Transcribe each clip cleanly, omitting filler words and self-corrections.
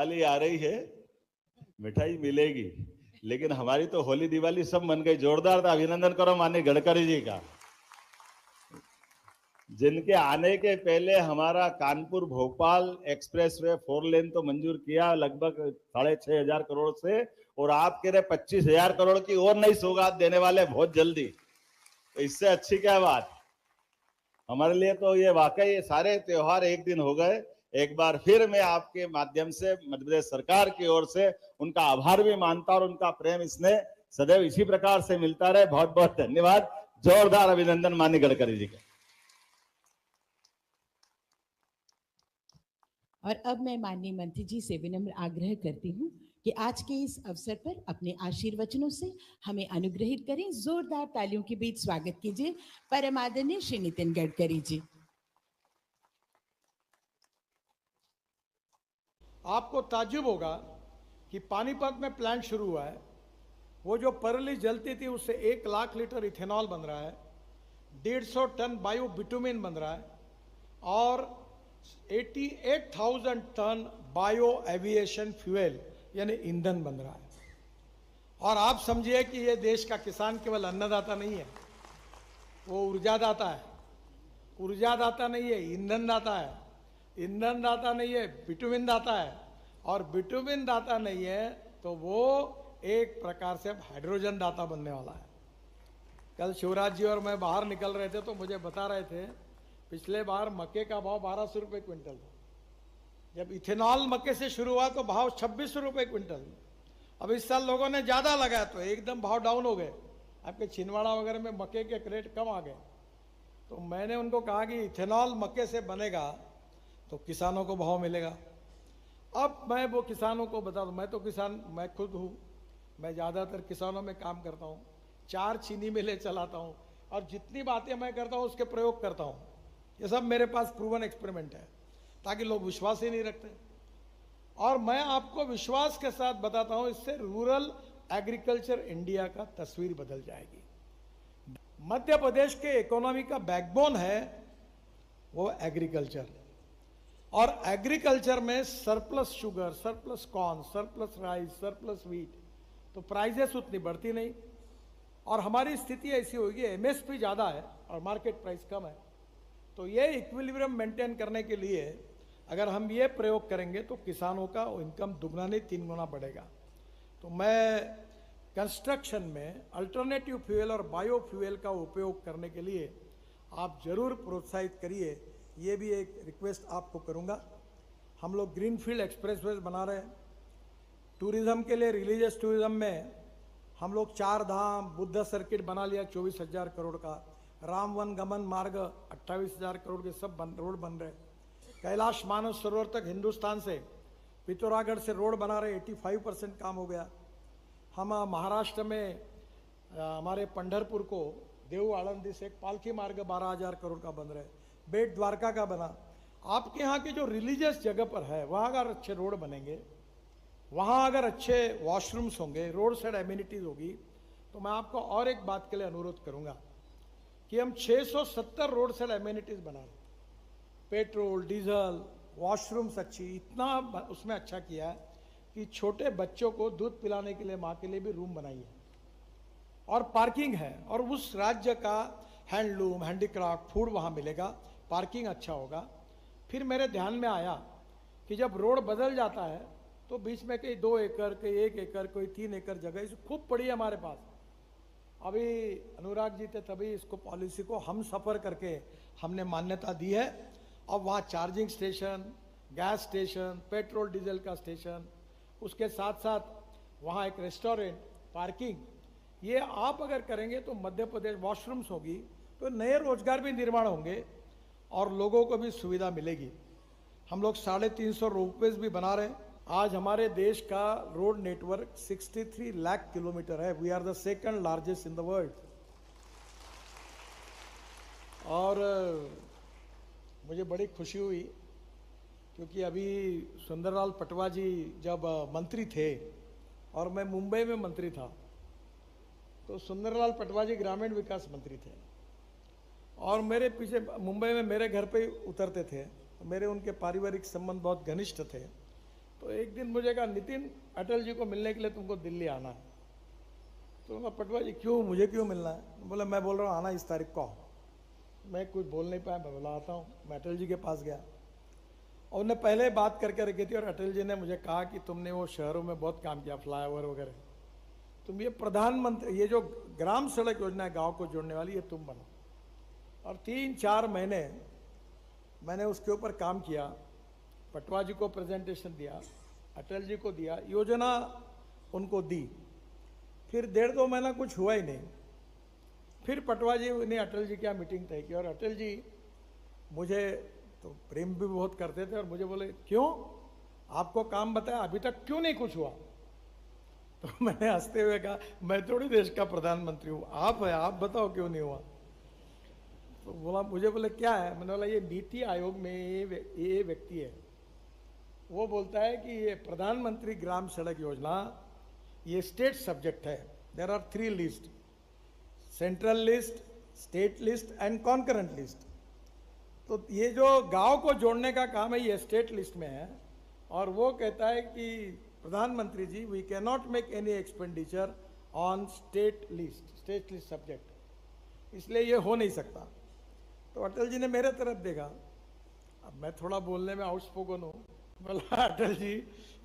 दिवाली आ रही है, मिठाई मिलेगी, लेकिन हमारी तो होली दिवाली सब मन गई। जोरदार था, अभिनंदन करो माननीय गडकरी जी का, जिनके आने के पहले हमारा कानपुर भोपाल एक्सप्रेसवे 4 लेन तो मंजूर किया लगभग 6,500 करोड़ से, और आप कह रहे 25,000 करोड़ की और नई सौगात देने वाले बहुत जल्दी। तो इससे अच्छी क्या बात हमारे लिए। तो ये वाकई ये सारे त्योहार एक दिन हो गए। एक बार फिर मैं आपके माध्यम से मध्य प्रदेश सरकार की ओर से उनका आभार भी मानता और उनका प्रेम इसने सदैव इसी प्रकार से मिलता रहे। बहुत बहुत धन्यवाद, जोरदार अभिनंदन माननीय गडकरी जी का। और अब मैं माननीय मंत्री जी से विनम्र आग्रह करती हूँ कि आज के इस अवसर पर अपने आशीर्वचनों से हमें अनुग्रहित करें। जोरदार तालियों के बीच स्वागत कीजिए परम आदरणीय श्री नितिन गडकरी जी। आपको ताज्जुब होगा कि पानीपत में प्लांट शुरू हुआ है, वो जो परली जलती थी उससे 1 लाख लीटर इथेनॉल बन रहा है, 150 टन बायो बिटुमिन बन रहा है और 88,000 टन बायो एविएशन फ्यूल यानी ईंधन बन रहा है। और आप समझिए कि ये देश का किसान केवल अन्नदाता नहीं है, वो ऊर्जादाता है। ऊर्जादाता नहीं है, ईंधन दाता है। ईंधन दाता नहीं है, बिटुमिन दाता है। और बिटुमिन दाता नहीं है तो वो एक प्रकार से हाइड्रोजन दाता बनने वाला है। कल शिवराज जी और मैं बाहर निकल रहे थे तो मुझे बता रहे थे पिछले बार मक्के का भाव 1200 रुपये क्विंटल था। जब इथेनॉल मक्के से शुरू हुआ तो भाव 2600 रुपये क्विंटल। अब इस साल लोगों ने ज़्यादा लगाया तो एकदम भाव डाउन हो गए। आपके छिंदवाड़ा वगैरह में मक्के के क्रेट कम आ गए। तो मैंने उनको कहा कि इथेनॉल मक्के से बनेगा तो किसानों को भाव मिलेगा। अब मैं वो किसानों को बता दूं, मैं तो किसान, मैं खुद हूँ, मैं ज़्यादातर किसानों में काम करता हूँ, 4 चीनी मिलें चलाता हूँ और जितनी बातें मैं करता हूँ उसके प्रयोग करता हूँ। ये सब मेरे पास प्रूवन एक्सपेरिमेंट है, ताकि लोग विश्वास ही नहीं रखते। और मैं आपको विश्वास के साथ बताता हूँ, इससे रूरल एग्रीकल्चर इंडिया का तस्वीर बदल जाएगी। मध्य प्रदेश के इकोनॉमी का बैकबोन है वो एग्रीकल्चर, और एग्रीकल्चर में surplus sugar, surplus corn, surplus rice, surplus wheat, तो प्राइजेस उतनी बढ़ती नहीं। और हमारी स्थिति ऐसी होगी, एमएसपी ज़्यादा है और मार्केट प्राइस कम है। तो ये इक्विलिब्रियम मेंटेन करने के लिए अगर हम ये प्रयोग करेंगे तो किसानों का इनकम दुगना नहीं 3 गुना बढ़ेगा। तो मैं कंस्ट्रक्शन में अल्टरनेटिव फ्यूल और बायो फ्यूल का उपयोग करने के लिए आप जरूर प्रोत्साहित करिए। ये भी एक रिक्वेस्ट आपको करूंगा। हम लोग ग्रीनफील्ड एक्सप्रेसवे बना रहे हैं। टूरिज्म के लिए, रिलीजियस टूरिज्म में हम लोग 4 धाम, बुद्ध सर्किट बना लिया 24,000 करोड़ का। राम वन गमन मार्ग 28,000 करोड़ के सब रोड बन रहे। कैलाश मानस सरोवर तक हिंदुस्तान से पिथौरागढ़ से रोड बना रहे, 85% काम हो गया। हम महाराष्ट्र में हमारे पंढरपुर को देव आळंदी से एक पालकी मार्ग 12,000 करोड़ का बन रहा है। बेट द्वारका का बना। आपके यहाँ की जो रिलीजियस जगह पर है वहाँ अगर अच्छे रोड बनेंगे, वहाँ अगर अच्छे वॉशरूम्स होंगे, रोड साइड एमिनिटीज होगी, तो मैं आपको और एक बात के लिए अनुरोध करूँगा कि हम 670 रोड साइड एमिनिटीज बना रहे। पेट्रोल, डीजल, वॉशरूम्स अच्छी, इतना उसमें अच्छा किया है कि छोटे बच्चों को दूध पिलाने के लिए माँ के लिए भी रूम बनाई है और पार्किंग है। और उस राज्य का हैंडलूम, हैंडीक्राफ्ट, फूड वहाँ मिलेगा, पार्किंग अच्छा होगा। फिर मेरे ध्यान में आया कि जब रोड बदल जाता है तो बीच में कहीं 2 एकड़, कहीं 1 एकड़, कोई 3 एकड़ जगह इस खूब पड़ी है हमारे पास। अभी अनुराग जी थे तभी इसको, पॉलिसी को हम सफ़र करके हमने मान्यता दी है। अब वहाँ charging station, gas station, petrol diesel का स्टेशन, उसके साथ साथ वहाँ एक रेस्टोरेंट, पार्किंग, ये आप अगर करेंगे तो मध्य प्रदेश, वॉशरूम्स होगी तो नए रोजगार भी निर्माण होंगे और लोगों को भी सुविधा मिलेगी। हम लोग 350 रोपवेज भी बना रहे हैं। आज हमारे देश का रोड नेटवर्क 63 लाख किलोमीटर है। We are the second largest in the world. और मुझे बड़ी खुशी हुई क्योंकि अभी सुंदरलाल पटवा जी जब मंत्री थे और मैं मुंबई में मंत्री था, तो सुंदरलाल पटवा जी ग्रामीण विकास मंत्री थे और मेरे पीछे मुंबई में मेरे घर पे उतरते थे। मेरे उनके पारिवारिक संबंध बहुत घनिष्ठ थे। तो एक दिन मुझे कहा, नितिन अटल जी को मिलने के लिए तुमको दिल्ली आना है। तो मैं, पटवा जी क्यों, मुझे क्यों मिलना है? बोला मैं बोल रहा हूँ आना इस तारीख को आओ। मैं कुछ बोल नहीं पाया, मैं बोला आता हूँ। मैं अटल जी के पास गया और उन्हें पहले बात करके रखी थी और अटल जी ने मुझे कहा कि तुमने वो शहरों में बहुत काम किया, फ्लाईओवर वगैरह, तुम ये प्रधानमंत्री, ये जो ग्राम सड़क योजना है गांव को जोड़ने वाली, ये तुम बनो। और 3-4 महीने मैंने उसके ऊपर काम किया, पटवा जी को प्रेजेंटेशन दिया, अटल जी को दिया, योजना उनको दी। फिर 1.5-2 महीना कुछ हुआ ही नहीं। फिर पटवा जी ने अटल जी क्या मीटिंग तय की और अटल जी मुझे तो प्रेम भी बहुत करते थे और मुझे बोले, क्यों आपको काम बताया, अभी तक क्यों नहीं कुछ हुआ? तो मैंने हंसते हुए कहा, मैं थोड़ी देश का प्रधानमंत्री हूँ, आप है, आप बताओ क्यों नहीं हुआ? तो बोला, मुझे बोले क्या है? मैंने बोला ये नीति आयोग में ये व्यक्ति है, वो बोलता है कि ये प्रधानमंत्री ग्राम सड़क योजना ये स्टेट सब्जेक्ट है। There are 3 list, central list, state list and concurrent list. तो ये जो गांव को जोड़ने का काम है ये स्टेट लिस्ट में है और वो कहता है कि प्रधानमंत्री ji, we can not make any expenditure on state list subject, इसलिए ये हो नहीं सकता। तो अटल जी ने मेरे तरफ देखा, अब मैं थोड़ा बोलने में आउटस्पोकन हूँ, बोला अटल जी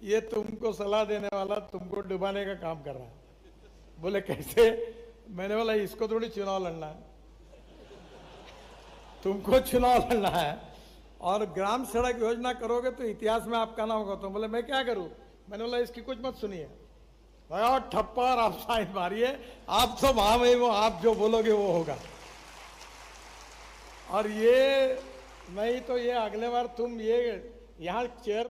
ये तुमको सलाह देने वाला तुमको डुबाने का काम कर रहा है। बोले कैसे? मैंने बोला इसको थोड़ी चुनाव लड़ना है, तुमको चुनाव लड़ना है और ग्राम सड़क योजना करोगे तो इतिहास में आपका नाम होगा। तो बोले मैं क्या करूं? मैंने बोला इसकी कुछ मत सुनिए, ठप्पा और आप साइन मारिए, आप तो वहां में वो आप जो बोलोगे वो होगा। और ये नहीं तो ये अगले बार तुम ये यहाँ चेयर